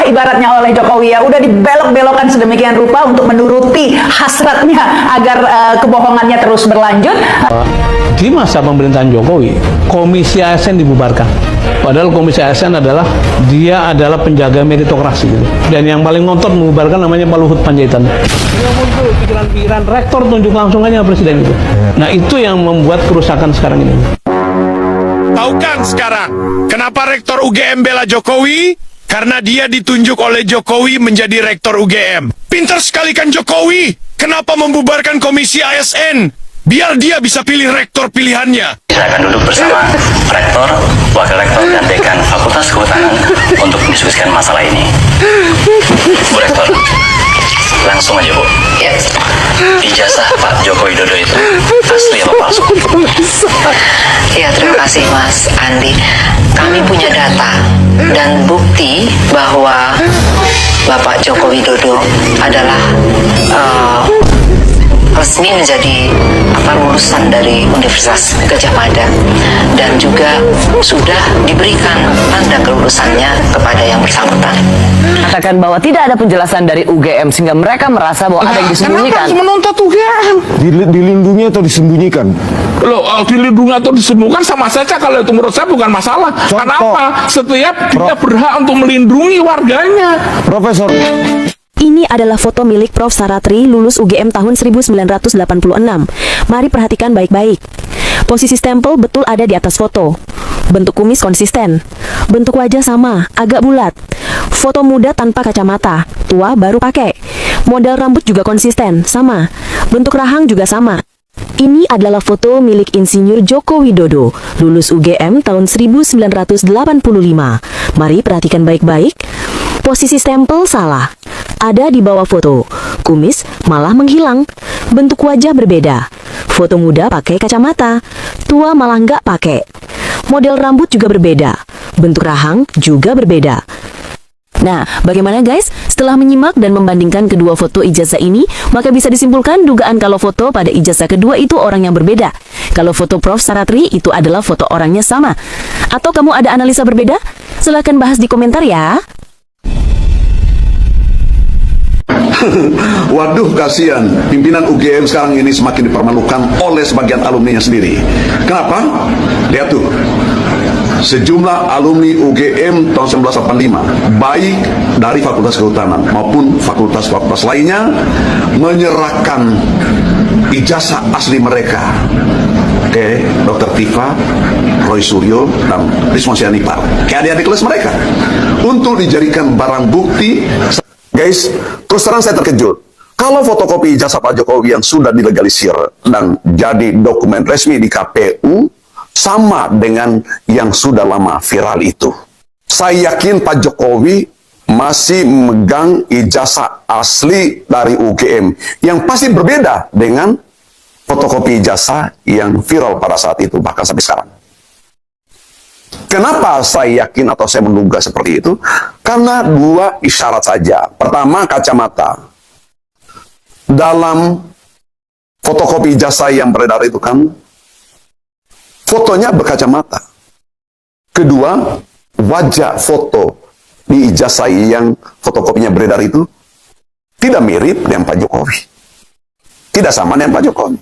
ibaratnya oleh Jokowi ya, udah dibelok-belokkan sedemikian rupa untuk menuruti hasratnya agar kebohongannya terus berlanjut. Di masa pemerintahan Jokowi, Komisi ASN dibubarkan. Padahal Komisi ASN dia adalah penjaga meritokrasi gitu. Dan yang paling ngotot membubarkan namanya Pak Luhut Panjaitan. Dia muncul pikiran-pikiran rektor tunjuk langsung aja presiden itu. Nah itu yang membuat kerusakan sekarang ini. Tahu kan sekarang kenapa rektor UGM bela Jokowi? Karena dia ditunjuk oleh Jokowi menjadi rektor UGM. Pintar sekali kan Jokowi? Kenapa membubarkan Komisi ASN? Biar dia bisa pilih rektor pilihannya. Saya akan duduk bersama rektor, wakil rektor, dan dekan Fakultas Kehutanan untuk mendiskusikan masalah ini. Bu Rektor, langsung aja Bu. Ya. Ijazah Pak Joko Widodo itu asli apa palsu? Ya, terima kasih Mas Andi. Kami punya data dan bukti bahwa Bapak Joko Widodo adalah resmi menjadi lulusan dari Universitas Gadjah Mada dan juga sudah diberikan tanda kelulusannya kepada yang bersangkutan. Katakan bahwa tidak ada penjelasan dari UGM sehingga mereka merasa bahwa ada yang disembunyikan. Kenapa menuntut UGM? Dilindungi atau disembunyikan? Loh, dilindungi atau disembunyikan sama saja. Kalau itu menurut saya bukan masalah. Contoh, kenapa? Setiap kita berhak untuk melindungi warganya. Profesor. Ini adalah foto milik Prof. Saratri, lulus UGM tahun 1986. Mari perhatikan baik-baik. Posisi stempel betul ada di atas foto. Bentuk kumis konsisten. Bentuk wajah sama, agak bulat. Foto muda tanpa kacamata, tua baru pakai. Model rambut juga konsisten, sama. Bentuk rahang juga sama. Ini adalah foto milik Insinyur Joko Widodo, lulus UGM tahun 1985. Mari perhatikan baik-baik. Posisi stempel salah. Ada di bawah foto. Kumis malah menghilang. Bentuk wajah berbeda. Foto muda pakai kacamata. Tua malah nggak pakai. Model rambut juga berbeda. Bentuk rahang juga berbeda. Nah, bagaimana guys? Setelah menyimak dan membandingkan kedua foto ijazah ini, maka bisa disimpulkan dugaan kalau foto pada ijazah kedua itu orang yang berbeda. Kalau foto Prof. Saratri itu adalah foto orangnya sama. Atau kamu ada analisa berbeda? Silahkan bahas di komentar ya. Waduh, kasihan pimpinan UGM sekarang ini semakin dipermalukan oleh sebagian alumninya sendiri. Kenapa? Lihat tuh, sejumlah alumni UGM tahun 1985, baik dari Fakultas Kehutanan maupun fakultas-fakultas lainnya, menyerahkan ijazah asli mereka ke Dr. Tifa, Roy Suryo, dan Risma Sianipar, ke adik-adik kelas mereka, untuk dijadikan barang bukti. Guys, terus terang saya terkejut. Kalau fotokopi ijazah Pak Jokowi yang sudah dilegalisir dan jadi dokumen resmi di KPU sama dengan yang sudah lama viral itu. Saya yakin Pak Jokowi masih memegang ijazah asli dari UGM yang pasti berbeda dengan fotokopi ijazah yang viral pada saat itu, bahkan sampai sekarang. Kenapa saya yakin atau saya menduga seperti itu? Karena dua isyarat saja. Pertama, kacamata. Dalam fotokopi ijazah yang beredar itu kan, fotonya berkacamata. Kedua, wajah foto di ijazah yang fotokopinya beredar itu tidak mirip dengan Pak Jokowi. Tidak sama dengan Pak Jokowi.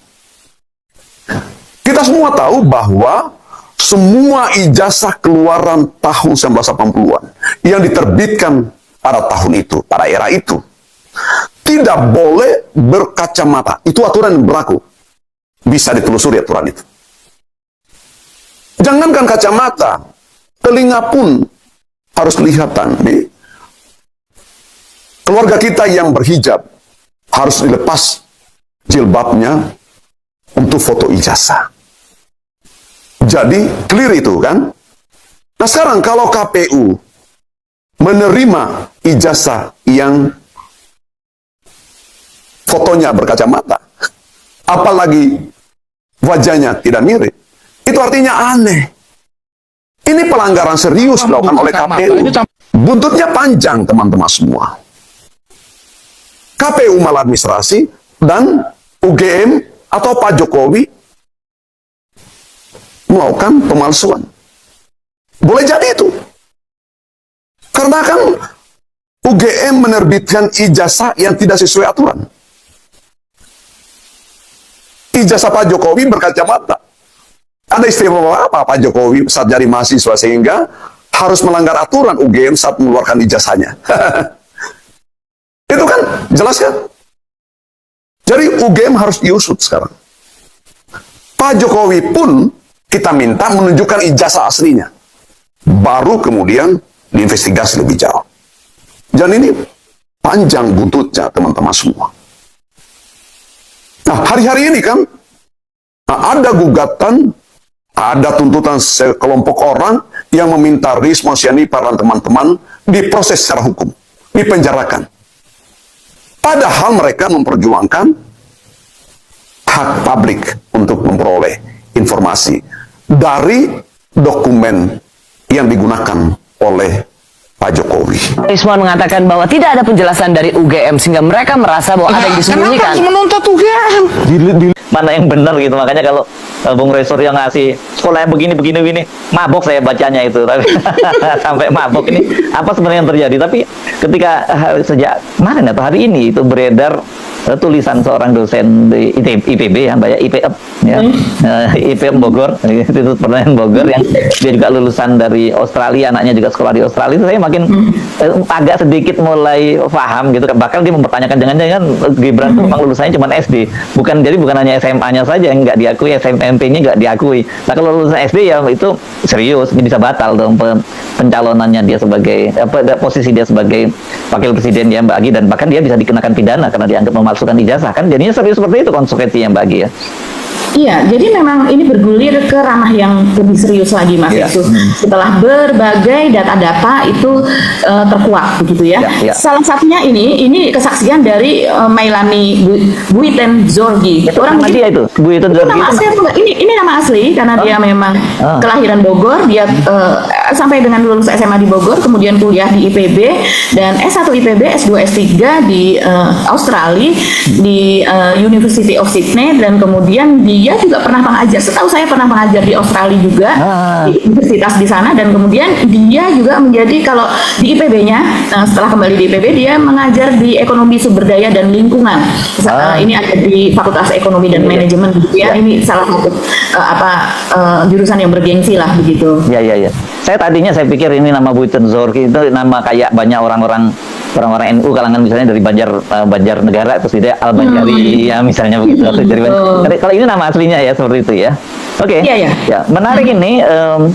Kita semua tahu bahwa semua ijazah keluaran tahun 1980-an yang diterbitkan pada tahun itu, pada era itu, tidak boleh berkacamata. Itu aturan yang berlaku. Bisa ditelusuri aturan itu. Jangankan kacamata, telinga pun harus kelihatan. Nih. Keluarga kita yang berhijab harus dilepas jilbabnya untuk foto ijazah. Jadi, clear itu kan? Nah sekarang kalau KPU menerima ijazah yang fotonya berkacamata, apalagi wajahnya tidak mirip, itu artinya aneh. Ini pelanggaran serius dilakukan oleh KPU. Buntutnya panjang teman-teman semua. KPU maladministrasi dan UGM atau Pak Jokowi melakukan pemalsuan. Boleh jadi itu. Karena kan UGM menerbitkan ijazah yang tidak sesuai aturan. Ijazah Pak Jokowi berkacamata. Ada istimewa apa Pak Jokowi saat jadi mahasiswa sehingga harus melanggar aturan UGM saat mengeluarkan ijazahnya? Itu kan jelas kan? Jadi UGM harus diusut sekarang. Pak Jokowi pun kita minta menunjukkan ijazah aslinya. Baru kemudian diinvestigasi lebih jauh. Dan ini panjang buntutnya teman-teman semua. Nah, hari-hari ini kan ada gugatan, ada tuntutan sekelompok orang yang meminta Risma Sianipar dan teman-teman diproses secara hukum, dipenjarakan. Padahal mereka memperjuangkan hak publik untuk memperoleh informasi dari dokumen yang digunakan oleh Pak Jokowi. Rismon mengatakan bahwa tidak ada penjelasan dari UGM sehingga mereka merasa bahwa ada yang disembunyikan. Kenapa harus menuntut UGM? Mana yang benar gitu, makanya kalau Bung Roy Suryo ngasih sekolahnya begini mabok saya bacanya itu, tapi sampai mabok ini apa sebenarnya yang terjadi. Tapi ketika sejak kemarin atau hari ini itu beredar tulisan seorang dosen di IPB ya Mbak ya, IPM Bogor, Institut Pertanian Bogor, yang dia juga lulusan dari Australia, anaknya juga sekolah di Australia. Itu saya makin agak sedikit mulai paham gitu, bahkan dia mempertanyakan jangan-jangan Gibran itu memang lulusannya cuma SD, bukan hanya SMA-nya saja yang nggak diakui, SMP-nya nggak diakui. Nah kalau lulusan SD ya itu serius, bisa batal dong pencalonannya dia sebagai posisi dia sebagai wakil presiden ya Mbak Agi, dan bahkan dia bisa dikenakan pidana karena dianggap memalsukan ijazah, kan jadinya serius seperti itu konsekuensinya Mbak Agi ya. Iya, jadi memang ini bergulir ke ranah yang lebih serius lagi, Mas Yesus. Setelah berbagai data-data itu terkuak, begitu ya. Salah satunya ini kesaksian dari Mailani Buiten Zorgi. Itu orang dia itu, Buiten Zorgi. Nama asli, ini nama asli karena dia memang kelahiran Bogor, dia sampai dengan lulus SMA di Bogor, kemudian kuliah di IPB dan S1 IPB, S2 S3 di Australia di University of Sydney, dan kemudian dia juga pernah mengajar, setahu saya pernah mengajar di Australia juga, di universitas di sana, dan kemudian dia juga menjadi, kalau di IPB-nya, setelah kembali di IPB, dia mengajar di ekonomi sumber daya dan lingkungan. Ini ada di Fakultas Ekonomi dan Manajemen, gitu ya. Ini salah satu jurusan yang bergengsi lah, begitu. Iya. Saya pikir ini nama Buiten Zorgi itu nama kayak banyak orang-orang NU kalangan misalnya dari Banjarnegara, terus dia Al Banjari ya misalnya begitu. Kalau ini nama aslinya ya seperti itu ya. Oke. Ya, menarik ini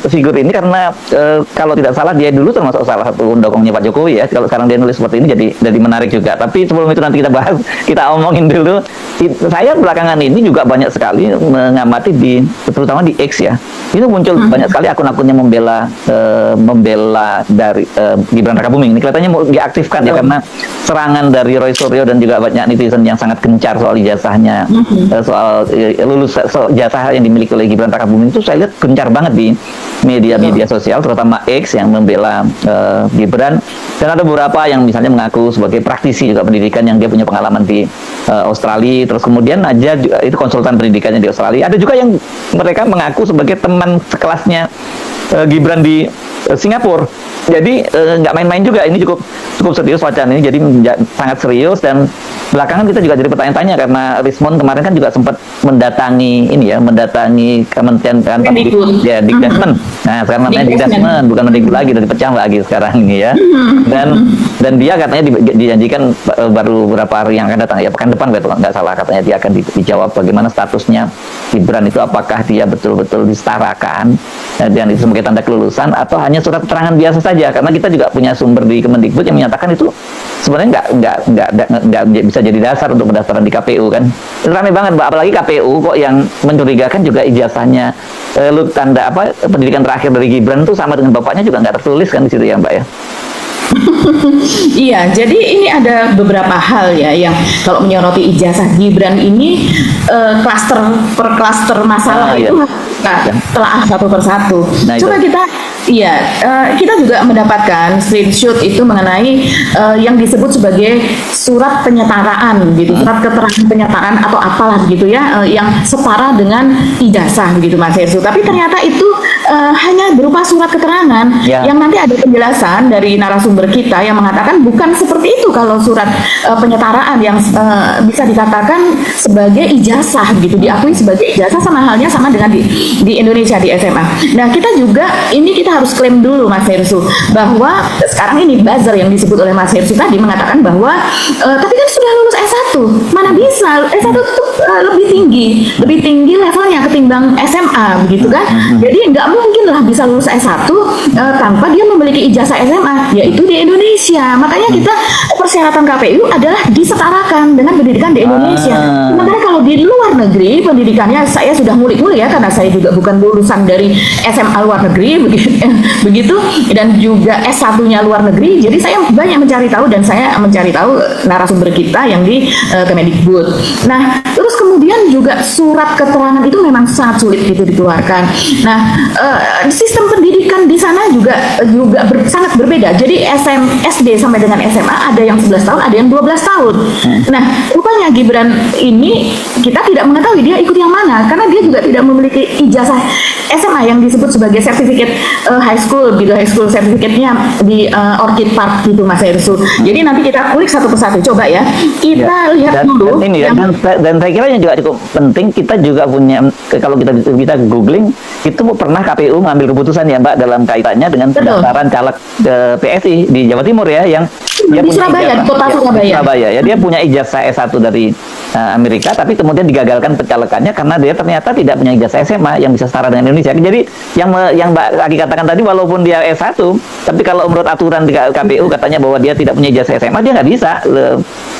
figur ini karena kalau tidak salah dia dulu termasuk salah satu pendukungnya Pak Jokowi ya. Kalau sekarang dia nulis seperti ini jadi menarik juga. Tapi sebelum itu nanti kita bahas, kita omongin dulu. Saya belakangan ini juga banyak sekali mengamati terutama di X ya. Itu muncul banyak sekali akun-akun yang membela dari Gibran Rakabuming. Ini kelihatannya mau diaktifkan ya, karena serangan dari Roy Suryo dan juga banyak netizen yang sangat gencar soal ijazahnya, soal lulus ijazah yang dimiliki oleh Gibran Rakabuming itu saya lihat gencar banget di media-media sosial, terutama X yang membela Gibran. Dan ada beberapa yang misalnya mengaku sebagai praktisi juga pendidikan yang dia punya pengalaman di Australia, terus kemudian aja itu konsultan pendidikannya di Australia. Ada juga yang mereka mengaku sebagai teman sekelasnya Gibran di Singapura. Jadi nggak main-main juga, ini cukup serius wacana ini, jadi sangat serius. Dan belakangan kita juga jadi bertanya-tanya karena Rismon kemarin kan juga sempat mendatangi Kementerian Dikdasmen. Nah sekarang namanya Dikdasmen, bukan Mendikbud lagi, udah dipecah lagi sekarang ini ya. Dan dia katanya dijanjikan baru beberapa hari yang akan datang ya, pekan depan kalau nggak salah, katanya dia akan dijawab bagaimana statusnya Gibran itu, apakah dia betul-betul disetarakan dan itu sebagai tanda kelulusan atau hanya surat keterangan biasa saja. Karena kita juga punya sumber di Kemendikbud yang menyatakan itu sebenarnya nggak bisa jadi dasar untuk pendaftaran di KPU kan. Ramai banget Mbak, apalagi KPU kok yang mencurigakan juga ijazahnya tanda pendidikan terakhir dari Gibran itu sama dengan bapaknya juga nggak tertulis kan di situ ya Mbak ya. Iya, jadi ini ada beberapa hal ya yang kalau menyoroti ijazah Gibran ini klaster per klaster masalah itu telah satu persatu. Coba kita juga mendapatkan screenshot itu mengenai yang disebut sebagai surat penyetaraan gitu, surat keterangan penyetaraan atau apalah gitu ya, yang setara dengan ijazah gitu Mas Hersu. Tapi ternyata itu hanya berupa surat keterangan yang nanti ada penjelasan dari narasumber kita yang mengatakan bukan seperti itu kalau surat penyetaraan yang bisa dikatakan sebagai ijazah gitu, diakui sebagai ijazah sama halnya sama dengan di Indonesia di SMA. Nah, kita juga ini kita harus klaim dulu Mas Hersu bahwa sekarang ini buzzer yang disebut oleh Mas Hersu tadi mengatakan bahwa tapi kan sudah lulus S1, mana bisa S1 itu lebih tinggi levelnya ketimbang SMA begitu kan. Jadi nggak mungkin lah bisa lulus S1 tanpa dia memiliki ijazah SMA, yaitu di Indonesia. Makanya kita persyaratan KPU adalah disetarakan dengan pendidikan di Indonesia. Sementara kalau di luar negeri pendidikannya, saya sudah ngulik-ngulik ya karena saya juga bukan lulusan dari SMA luar negeri begitu dan juga S1-nya luar negeri. Jadi saya banyak mencari tahu dan saya mencari tahu narasumber kita yang di Kemendikbud. Nah, terus kemudian juga surat keterangan itu memang sangat sulit itu dikeluarkan. Nah, sistem pendidikan di sana juga sangat berbeda. Jadi SD sampai dengan SMA ada yang 11 tahun, ada yang 12 tahun. Nah, rupanya Gibran ini kita tidak mengetahui dia ikut yang mana karena dia juga tidak memiliki ijazah SMA yang disebut sebagai sertifikat high school gitu, high school sertifikatnya di Orchid Park gitu Mas Hersu. Jadi nanti kita kulik satu persatu, coba ya kita lihat dulu. Dan saya kira yang juga cukup penting, kita juga punya, kalau kita googling itu pernah KPU mengambil keputusan ya Mbak dalam kaitannya dengan pendaftaran caleg PSI di Jawa Timur ya, yang dia di punya Surabaya, di kota Surabaya. Ya, dia punya ijazah S1 dari Amerika, tapi kemudian digagalkan pencalekannya karena dia ternyata tidak punya ijazah SMA yang bisa setara dengan Indonesia. Jadi yang Mbak Aki katakan tadi, walaupun dia S1, tapi kalau menurut aturan di KPU katanya bahwa dia tidak punya ijazah SMA, dia nggak bisa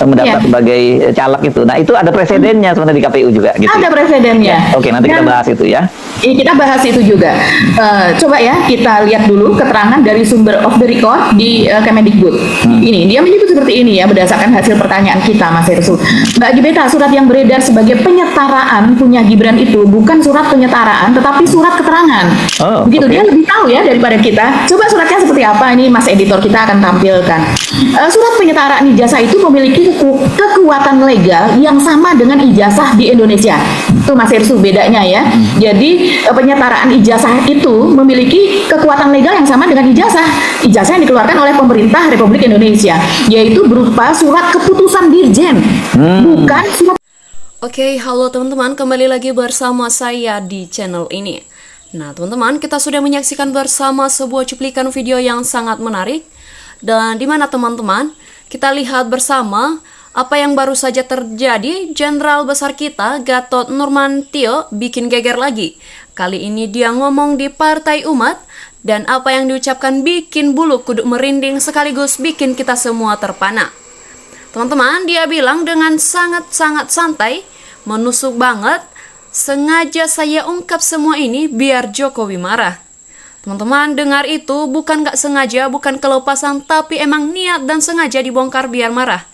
mendaftar sebagai caleg itu. Nah, itu ada presidennya sebenarnya di KPU juga. Gitu. Ada presidennya. Oke, nanti kita bahas itu ya. Kita bahas itu juga. Coba ya kita lihat dulu keterangan dari sumber of the record di Kemendikbud. Ini dia menyebut seperti ini ya berdasarkan hasil pertanyaan kita Mas Hersu. Mbak Gibeta, surat yang beredar sebagai penyetaraan punya Gibran itu bukan surat penyetaraan tetapi surat keterangan. Begitu dia lebih tahu ya daripada kita. Coba suratnya seperti apa, ini Mas editor kita akan tampilkan. Surat penyetaraan ijazah itu memiliki kekuatan legal yang sama dengan ijazah di Indonesia. Itu Mas Hersu bedanya ya. Jadi penyetaraan ijazah itu memiliki kekuatan legal yang sama dengan ijazah yang dikeluarkan oleh pemerintah Republik Indonesia, yaitu berupa surat keputusan Dirjen, bukan surat. Oke, halo teman-teman, kembali lagi bersama saya di channel ini. Nah teman-teman, kita sudah menyaksikan bersama sebuah cuplikan video yang sangat menarik, dan di mana teman-teman kita lihat bersama apa yang baru saja terjadi. Jenderal besar kita Gatot Nurmantio bikin geger lagi. Kali ini dia ngomong di Partai Umat, dan apa yang diucapkan bikin bulu kuduk merinding sekaligus bikin kita semua terpana. Teman-teman, dia bilang dengan sangat-sangat santai, menusuk banget, sengaja saya ungkap semua ini biar Jokowi marah. Teman-teman, dengar itu bukan gak sengaja, bukan kelepasan, tapi emang niat dan sengaja dibongkar biar marah.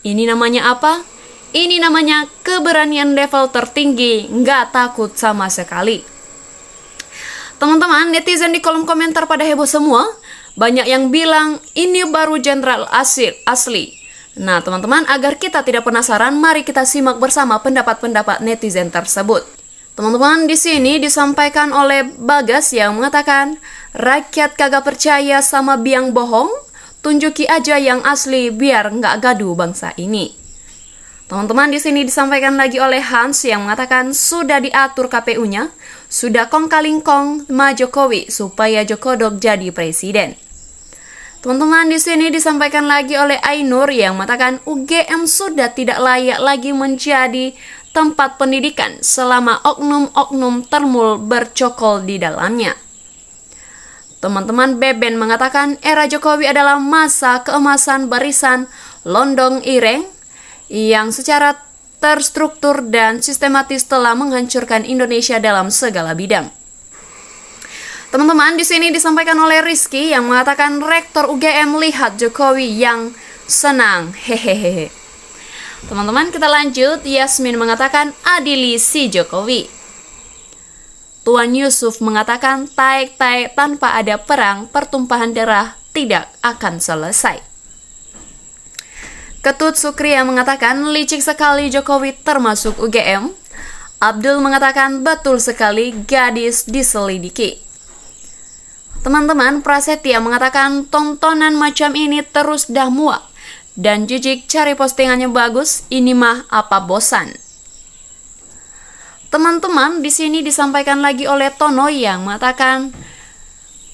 Ini namanya apa? Ini namanya keberanian level tertinggi, nggak takut sama sekali. Teman-teman, netizen di kolom komentar pada heboh semua. Banyak yang bilang ini baru jenderal asli. Nah teman-teman, agar kita tidak penasaran, mari kita simak bersama pendapat-pendapat netizen tersebut. Teman-teman, di sini disampaikan oleh Bagas yang mengatakan, rakyat kagak percaya sama biang bohong, tunjuki aja yang asli biar nggak gaduh bangsa ini. Teman-teman, di sini disampaikan lagi oleh Hans yang mengatakan sudah diatur KPU-nya, sudah kong-kalingkong ma Jokowi supaya Jokodok jadi presiden. Teman-teman, di sini disampaikan lagi oleh Ainur yang mengatakan UGM sudah tidak layak lagi menjadi tempat pendidikan selama oknum-oknum termul bercokol di dalamnya. Teman-teman, Beben mengatakan era Jokowi adalah masa keemasan barisan Londong Ireng yang secara terstruktur dan sistematis telah menghancurkan Indonesia dalam segala bidang. Teman-teman, di sini disampaikan oleh Rizky yang mengatakan rektor UGM lihat Jokowi yang senang, hehehe. Teman-teman, kita lanjut. Yasmin mengatakan adili si Jokowi. Tuan Yusuf mengatakan taek-taek tanpa ada perang, pertumpahan darah tidak akan selesai. Ketut Sukria mengatakan licik sekali Jokowi termasuk UGM. Abdul mengatakan betul sekali gadis diselidiki. Teman-teman, Prasetya mengatakan tontonan macam ini terus dah muak dan jijik cari postingannya bagus, ini mah apa bosan. Teman-teman, di sini disampaikan lagi oleh Tono yang mengatakan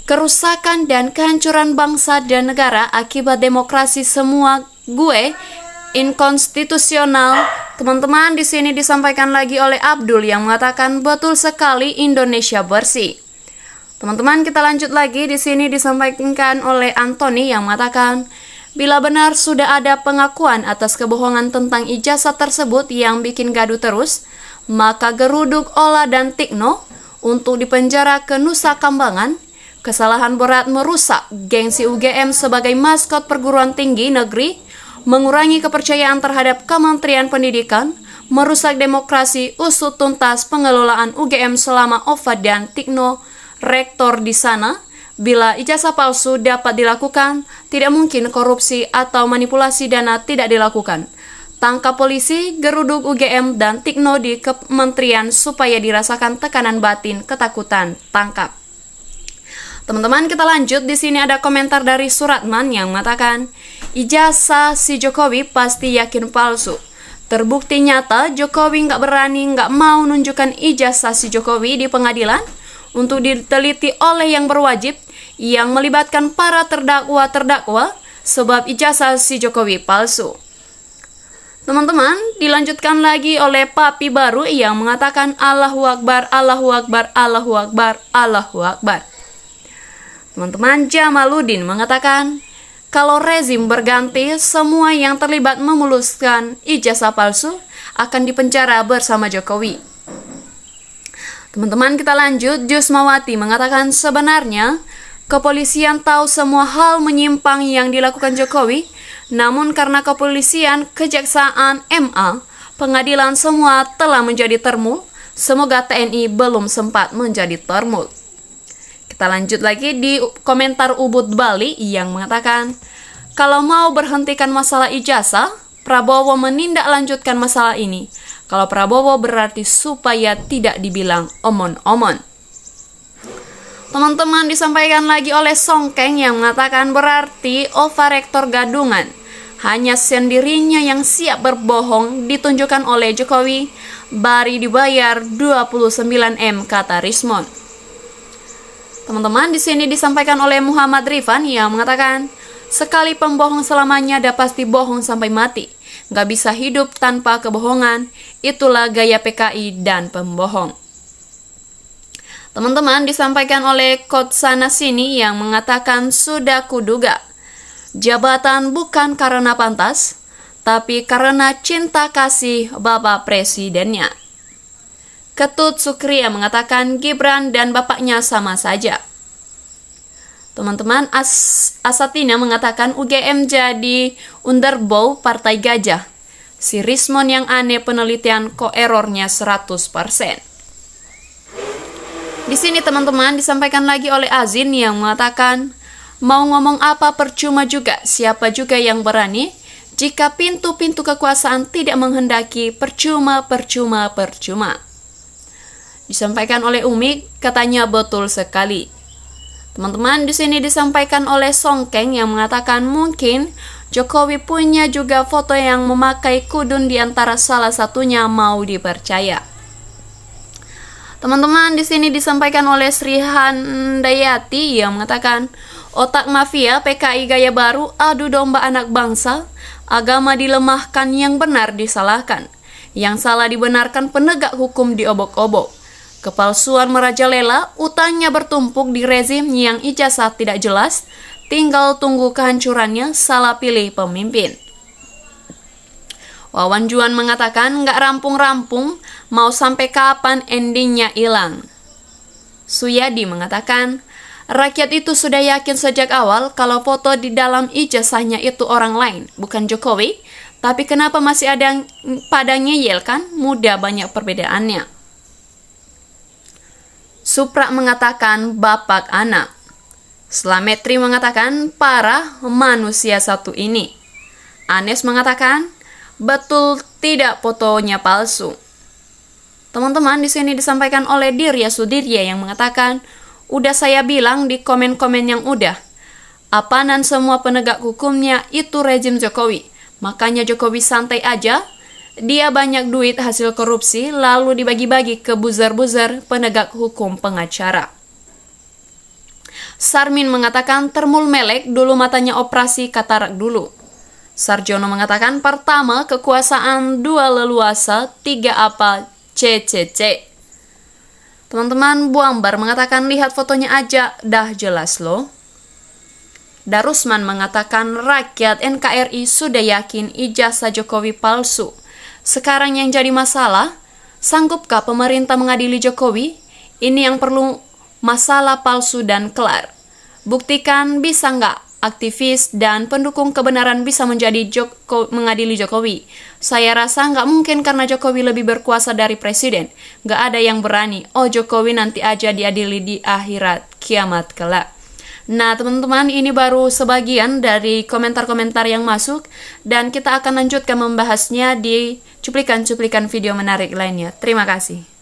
kerusakan dan kehancuran bangsa dan negara akibat demokrasi semua gue inkonstitusional. Teman-teman, di sini disampaikan lagi oleh Abdul yang mengatakan betul sekali Indonesia bersih. Teman-teman, kita lanjut lagi. Di sini disampaikan oleh Anthony yang mengatakan, bila benar sudah ada pengakuan atas kebohongan tentang ijazah tersebut yang bikin gaduh terus, maka geruduk Ola dan Tikno untuk dipenjara ke Nusa Kambangan. Kesalahan berat merusak gengsi UGM sebagai maskot perguruan tinggi negeri, mengurangi kepercayaan terhadap Kementerian Pendidikan, merusak demokrasi, usut tuntas pengelolaan UGM selama Ova dan Tikno rektor di sana. Bila ijazah palsu dapat dilakukan, tidak mungkin korupsi atau manipulasi dana tidak dilakukan. Tangkap polisi, geruduk UGM dan Tikno di kementerian supaya dirasakan tekanan batin, ketakutan, tangkap. Teman-teman, kita lanjut. Di sini ada komentar dari Suratman yang mengatakan, ijazah si Jokowi pasti yakin palsu. Terbukti nyata Jokowi nggak mau nunjukkan ijazah si Jokowi di pengadilan untuk diteliti oleh yang berwajib yang melibatkan para terdakwa sebab ijazah si Jokowi palsu. Teman-teman, dilanjutkan lagi oleh Papi Baru yang mengatakan Allahu Akbar, Allahu Akbar, Allahu Akbar, Allahu Akbar. Teman-teman, Jamaluddin mengatakan kalau rezim berganti, semua yang terlibat memuluskan ijazah palsu akan dipenjara bersama Jokowi. Teman-teman, kita lanjut. Jusmawati mengatakan sebenarnya kepolisian tahu semua hal menyimpang yang dilakukan Jokowi, namun karena kepolisian, kejaksaan, MA, pengadilan semua telah menjadi termul, semoga TNI belum sempat menjadi termul. Kita lanjut lagi di komentar Ubud Bali yang mengatakan, kalau mau berhentikan masalah ijazah, Prabowo menindaklanjutkan masalah ini. Kalau Prabowo berarti supaya tidak dibilang omon-omon. Teman-teman, disampaikan lagi oleh Songkeng yang mengatakan berarti Ova rektor gadungan. Hanya sendirinya yang siap berbohong ditunjukkan oleh Jokowi. Bari dibayar 29M, kata Rismon. Teman-teman, di sini disampaikan oleh Muhammad Rifan yang mengatakan, sekali pembohong selamanya dah pasti bohong sampai mati. Gak bisa hidup tanpa kebohongan. Itulah gaya PKI dan pembohong. Teman-teman, disampaikan oleh Kot Sana Sini yang mengatakan sudah kuduga. Jabatan bukan karena pantas, tapi karena cinta kasih Bapak Presidennya. Ketut Sukriya mengatakan Gibran dan bapaknya sama saja. Teman-teman, Asatina mengatakan UGM jadi underbow partai gajah. Si Rismon yang aneh penelitian kok errornya 100%. Di sini teman-teman disampaikan lagi oleh Azin yang mengatakan mau ngomong apa percuma juga, siapa juga yang berani. Jika pintu-pintu kekuasaan tidak menghendaki, percuma. Disampaikan oleh Umi, katanya betul sekali. Teman-teman, di sini disampaikan oleh Songkeng yang mengatakan mungkin Jokowi punya juga foto yang memakai kudun di antara salah satunya mau dipercaya. Teman-teman, di sini disampaikan oleh Sri Handayati yang mengatakan otak mafia PKI gaya baru adu domba anak bangsa, agama dilemahkan, yang benar disalahkan, yang salah dibenarkan, penegak hukum diobok-obok. Kepalsuan merajalela, utangnya bertumpuk di rezim yang ijazah tidak jelas, tinggal tunggu kehancurannya, salah pilih pemimpin. Wawan Juan mengatakan nggak rampung-rampung, mau sampai kapan endingnya hilang. Suyadi mengatakan, rakyat itu sudah yakin sejak awal kalau foto di dalam ijazahnya itu orang lain, bukan Jokowi, tapi kenapa masih ada pada ngeyel kan? Mudah banyak perbedaannya. Supra mengatakan bapak anak. Slametri mengatakan parah manusia satu ini. Anes mengatakan betul tidak fotonya palsu. Teman-teman, di sini disampaikan oleh Dirya Sudirya yang mengatakan Udah saya bilang di komen-komen yang udah. Apaanan semua penegak hukumnya itu rezim Jokowi. Makanya Jokowi santai aja. Dia banyak duit hasil korupsi lalu dibagi-bagi ke buzzer-buzzer penegak hukum pengacara. Sarmin mengatakan termul melek dulu matanya operasi katarak dulu. Sarjono mengatakan pertama kekuasaan, 2 leluasa, 3 apa CCC. Teman-teman, Buambar mengatakan lihat fotonya aja dah jelas loh. Darusman mengatakan rakyat NKRI sudah yakin ijazah Jokowi palsu. Sekarang yang jadi masalah, sanggupkah pemerintah mengadili Jokowi? Ini yang perlu, masalah palsu dan kelar. Buktikan bisa nggak aktivis dan pendukung kebenaran bisa mengadili Jokowi. Saya rasa nggak mungkin karena Jokowi lebih berkuasa dari presiden. Nggak ada yang berani. Oh, Jokowi nanti aja diadili di akhirat kiamat kelak. Nah, teman-teman, ini baru sebagian dari komentar-komentar yang masuk dan kita akan lanjutkan membahasnya di cuplikan-cuplikan video menarik lainnya. Terima kasih.